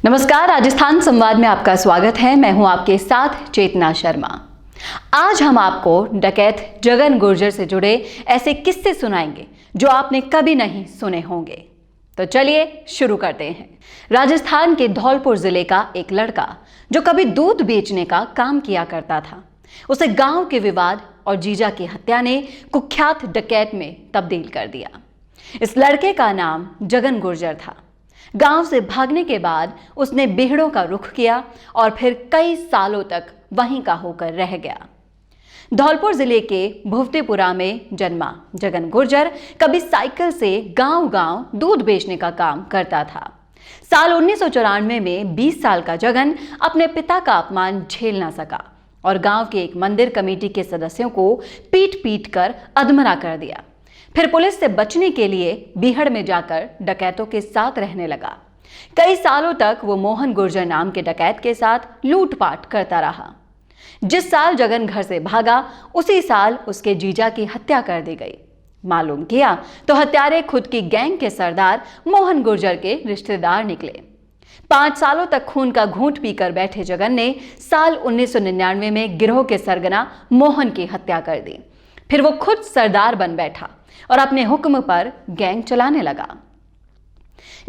नमस्कार, राजस्थान संवाद में आपका स्वागत है। मैं हूं आपके साथ चेतना शर्मा। आज हम आपको डकैत जगन गुर्जर से जुड़े ऐसे किस्से सुनाएंगे जो आपने कभी नहीं सुने होंगे। तो चलिए शुरू करते हैं। राजस्थान के धौलपुर जिले का एक लड़का जो कभी दूध बेचने का काम किया करता था, उसे गांव के विवाद और जीजा की हत्या ने कुख्यात डकैत में तब्दील कर दिया। इस लड़के का नाम जगन गुर्जर था। गांव से भागने के बाद उसने बीहड़ों का रुख किया और फिर कई सालों तक वहीं का होकर रह गया। धौलपुर जिले के भुवतेपुरा में जन्मा जगन गुर्जर कभी साइकिल से गांव-गांव दूध बेचने का काम करता था। साल 1994 में 20 साल का जगन अपने पिता का अपमान झेल ना सका और गांव के एक मंदिर कमेटी के सदस्यों को पीट-पीट कर अधमरा कर दिया। फिर पुलिस से बचने के लिए बीहड़ में जाकर डकैतों के साथ रहने लगा। कई सालों तक वो मोहन गुर्जर नाम के डकैत के साथ लूटपाट करता रहा। जिस साल जगन घर से भागा, उसी साल उसके जीजा की हत्या कर दी गई। मालूम किया तो हत्यारे खुद की गैंग के सरदार मोहन गुर्जर के रिश्तेदार निकले। 5 सालों तक खून का घूंट पीकर बैठे जगन ने साल 1999 में गिरोह के सरगना मोहन की हत्या कर दी। फिर वो खुद सरदार बन बैठा और अपने हुक्म पर गैंग चलाने लगा।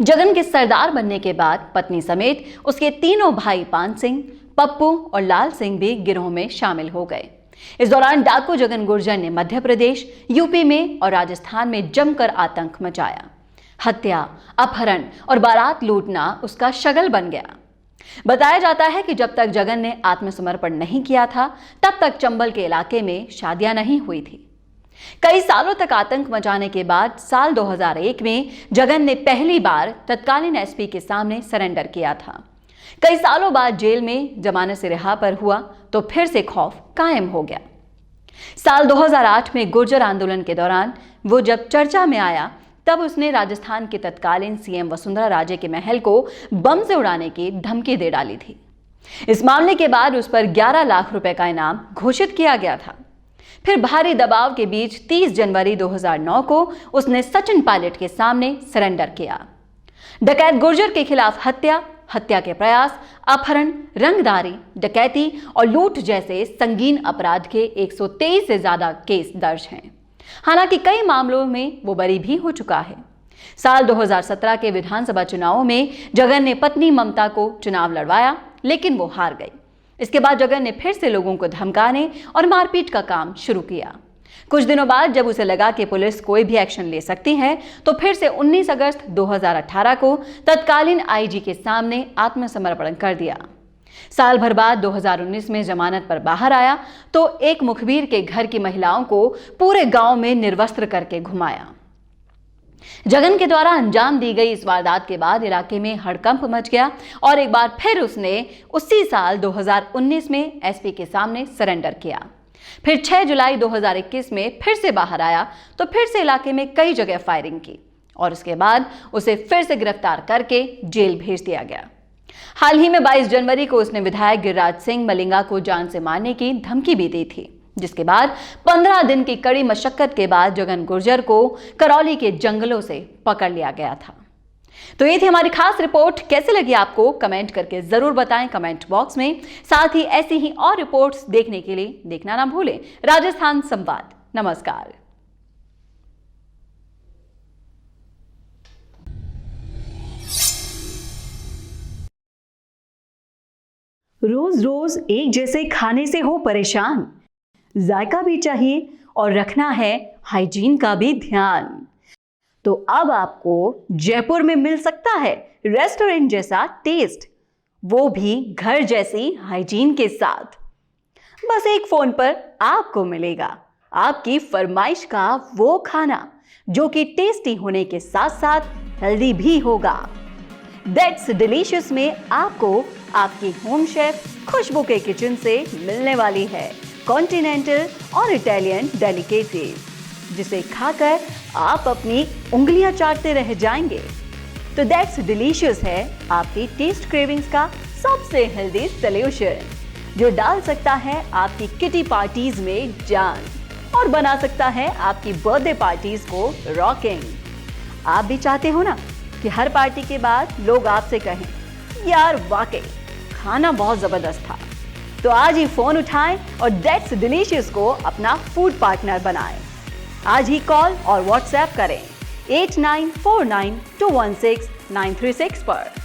जगन के सरदार बनने के बाद पत्नी समेत उसके तीनों भाई पान सिंह, पप्पू और लाल सिंह भी गिरोह में शामिल हो गए। इस दौरान डाकू जगन गुर्जर ने मध्य प्रदेश, यूपी में और राजस्थान में जमकर आतंक मचाया। हत्या, अपहरण और बारात लूटना उसका शगल बन गया। बताया जाता है कि जब तक जगन ने आत्मसमर्पण नहीं किया था, तब तक चंबल के इलाके में शादियां नहीं हुई थी। कई सालों तक आतंक मचाने के बाद साल 2001 में जगन ने पहली बार तत्कालीन एसपी के सामने सरेंडर किया था। कई सालों बाद जेल में जमानत से रिहा पर हुआ तो फिर से खौफ कायम हो गया। साल 2008 में गुर्जर आंदोलन के दौरान वो जब चर्चा में आया, तब उसने राजस्थान के तत्कालीन सीएम वसुंधरा राजे के महल को बम से उड़ाने की धमकी दे डाली थी। इस मामले के बाद उस पर 11 लाख रुपए का इनाम घोषित किया गया था। फिर भारी दबाव के बीच 30 जनवरी 2009 को उसने सचिन पायलट के सामने सरेंडर किया। डकैत गुर्जर के खिलाफ हत्या, हत्या के प्रयास, अपहरण, रंगदारी, डकैती और लूट जैसे संगीन अपराध के 123 से ज्यादा केस दर्ज हैं। हालांकि कई मामलों में वो बरी भी हो चुका है। साल 2017 के विधानसभा चुनावों में जगन ने पत्नी ममता को चुनाव लड़वाया, लेकिन वो हार गई। इसके बाद जगन ने फिर से लोगों को धमकाने और मारपीट का काम शुरू किया। कुछ दिनों बाद जब उसे लगा कि पुलिस कोई भी एक्शन ले सकती है, तो फिर से 19 अगस्त 2018 को तत्कालीन आईजी के सामने आत्मसमर्पण कर दिया। साल भर बाद 2019 में जमानत पर बाहर आया तो एक मुखबिर के घर की महिलाओं को पूरे गांव में निर्वस्त्र करके घुमाया। जगन के द्वारा अंजाम दी गई इस वारदात के बाद इलाके में हड़कंप मच गया और एक बार फिर उसने उसी साल 2019 में एसपी के सामने सरेंडर किया। फिर 6 जुलाई 2021 में फिर से बाहर आया तो फिर से इलाके में कई जगह फायरिंग की और उसके बाद उसे फिर से गिरफ्तार करके जेल भेज दिया गया। हाल ही में 22 जनवरी को उसने विधायक गिरिराज सिंह मलिंगा को जान से मारने की धमकी भी दी थी, जिसके बाद 15 दिन की कड़ी मशक्कत के बाद जगन गुर्जर को करौली के जंगलों से पकड़ लिया गया था। तो ये थी हमारी खास रिपोर्ट। कैसे लगी आपको कमेंट करके जरूर बताएं कमेंट बॉक्स में। साथ ही ऐसी ही और रिपोर्ट्स देखने के लिए देखना ना भूलें राजस्थान संवाद। नमस्कार। रोज रोज एक जैसे खाने से हो परेशान, जायका भी चाहिए और रखना है हाइजीन का भी ध्यान, तो अब आपको जयपुर में मिल सकता है रेस्टोरेंट जैसा टेस्ट, वो भी घर जैसी हाइजीन के साथ। बस एक फोन पर आपको मिलेगा आपकी फरमाइश का वो खाना जो कि टेस्टी होने के साथ साथ हेल्दी भी होगा। दैट्स डिलीशियस में आपको आपकी होम शेफ खुशबू के किचन से मिलने वाली है कॉन्टिनेंटल और इटालियन डेलिकेसीज, जिसे खाकर आप अपनी उंगलियां चाटते रह जाएंगे। तो दैट्स डिलीशियस है आपकी टेस्ट क्रेविंग्स का सबसे हेल्दी सॉल्यूशन, जो डाल सकता है आपकी किटी पार्टीज में जान और बना सकता है आपकी बर्थडे पार्टीज को रॉकिंग। आप भी चाहते हो ना कि हर पार्टी के बाद लोग आपसे कहें यार वाकई खाना बहुत जबरदस्त था। तो आज ही फोन उठाएं और दैट्स डिलीशियस को अपना फूड पार्टनर बनाएं। आज ही कॉल और व्हाट्सएप करें 8949216936 पर।